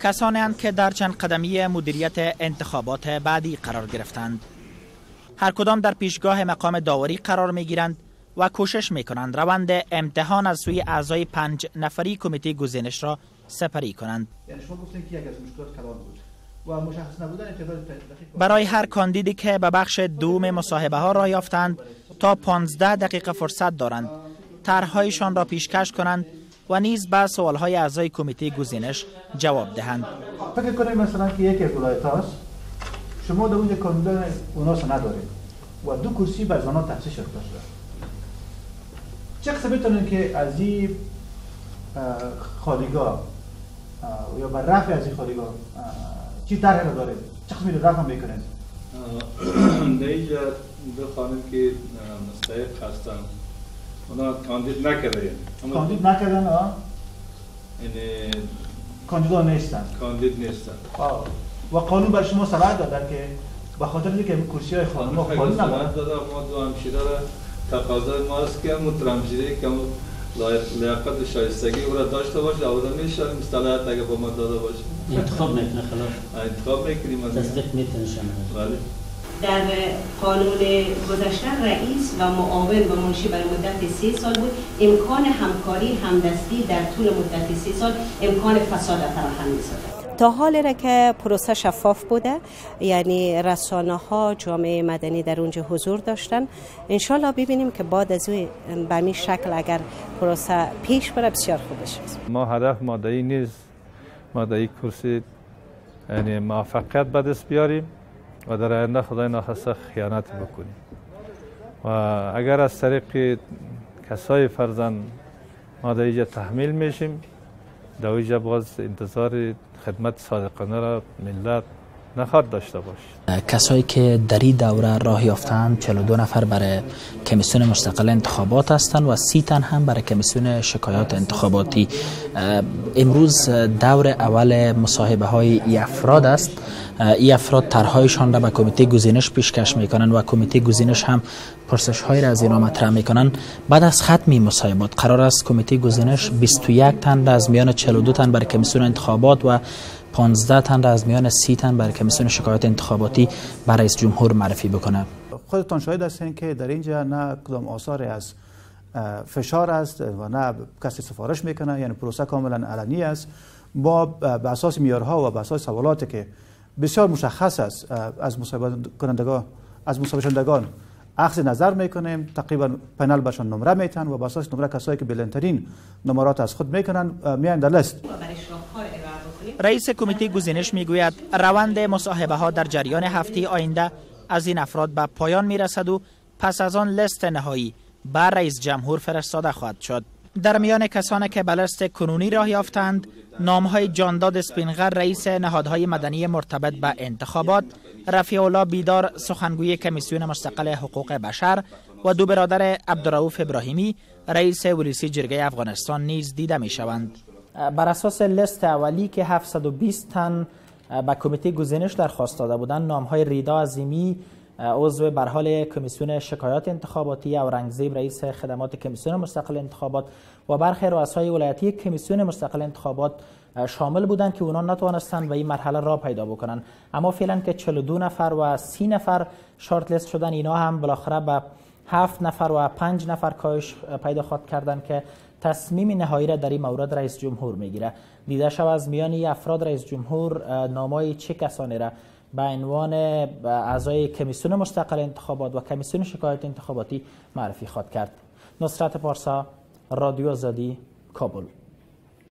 کسانی اند که در چند قدمی مدیریت انتخابات بعدی قرار گرفتند. هر کدام در پیشگاه مقام داوری قرار می گیرند و کوشش می کنند روند امتحان از سوی اعضای 5 نفری کمیته گزینش را سپری کنند. برای هر کاندیدی که به بخش دوم مصاحبه ها راه یافتند تا 15 دقیقه فرصت دارند طرح‌هایشان را پیشکش کنند و نیز به سوال‌های اعضای کمیته گزینش جواب دهند. فکر کنید مثلا که یک از ولایت‌هاست شما در اونجا کاندیدان اوناس ندارید و 2 کرسی به زنان تخصیص شده. چه قسم میتونن که از این خالیگاه یا بر رفع از این خالیگاه چی طرحی را دارید؟ چه قسمی رو رفع میکنید؟ در اینجا 2 خانم که مستحق هستن اونا کاندید نکردن. کاندید نکردن ها؟ یعنی کاندیدا نیستن. کاندید نیستن. و قانون بر شما صلاحیت داده که به خاطر اینکه کرسی های خانم‌ها خالی نماند داده ما دو همشیره را تقاضای ما است که مترمشیره که لیاقت شایستگی او را داشته باشه آورده میشه مصطلحات اگه با ما داده باشه انتخاب میکنه خلاص انتخاب میکنیم تصدیق میتونه شما بله. در قانون گذشته رئیس و معاون و منشی برای مدت 3 سال بود. امکان همکاری همدستی در طول مدت 3 سال امکان فساد فراهم می‌سازد. تا حال را که پروسه شفاف بوده، یعنی رسانه ها جامعه مدنی در اونجا حضور داشتن. انشالله ببینیم که بعد از او به همین شکل اگر پروسه پیش بره بسیار خوب بشه. ما هدف ماده‌ای نیست، ماده‌ای کرسی یعنی موفقیت به دست بیاریم و در آینده خدای ناخواسته خیانت بکنیم و اگر از طریق کسای فرزن ما در اینجا تحمیل میشیم در اینجا باز انتظار خدمت صادقانه را ملت نخواهد داشته باش. کسایی که در این دوره راه یافتند 42 نفر برای کمیسیون مستقل انتخابات هستند و 30 تن هم برای کمیسیون شکایات انتخاباتی. امروز دور اول مصاحبه های ای افراد است. ای افراد طرحهایشان را به کمیته گزینش پیشکش میکنند و کمیته گزینش هم پرسش های را از اینا مطرح میکنند. بعد از ختم مصاحبات قرار است کمیته گزینش 21 تن را از میان 42 تن برای کمیسیون انتخابات و 15 تن را از میان 30 تن برای کمیسیون شکایات انتخاباتی برای رئیس جمهور معرفی بکنه. خودتان شاهد هستین که در اینجا نه کدام آثار از فشار است و نه کسی سفارش میکنه، یعنی پروسه کاملا علنی است. با به اساس معیارها و به اساس سوالاتی که بسیار مشخص است از مصاحبه شوندگان اخذ نظر میکنیم. تقریبا پنل بهشون نمره میتن و به اساس نمره کسایی که بلندترین نمرات از خود میکنن میان در لیست. رئیس کمیته گزینش میگوید روند مصاحبه ها در جریان هفته آینده از این افراد به پایان میرسد و پس از آن لیست نهایی بر رئیس جمهور فرستاده خواهد شد. در میان کسانی که به لیست کنونی راه یافتند نامهای جانداد اسپینغر رئیس نهادهای مدنی مرتبط به انتخابات، رفیع الله بیدار سخنگوی کمیسیون مستقل حقوق بشر و 2 برادر عبدالرؤوف ابراهیمی رئیس ولسی جرگه افغانستان نیز دیده می شوند. بر اساس لیست اولی که 720 تن به کمیته گزینش درخواست داده بودند، نامهای ریدا عظیمی عضو به حال کمیسیون شکایات انتخاباتی، اورنگزیب رئیس خدمات کمیسیون مستقل انتخابات و برخی رؤسای ولایتی کمیسیون مستقل انتخابات شامل بودند که اونا نتوانستند به این مرحله را پیدا بکنند. اما فعلا که 42 نفر و 30 نفر شارت لیست شدن، اینا هم بالاخره به 7 نفر و 5 نفر کاهش پیدا خواهد کردند که تصمیم نهایی را در این مورد رئیس جمهور میگیره. دیده شود از میان افراد رئیس جمهور نامای چه کسانی را به عنوان اعضای کمیسیون مستقل انتخابات و کمیسیون شکایات انتخاباتی معرفی خواهد کرد. نصرت پارسا، رادیو آزادی، کابل.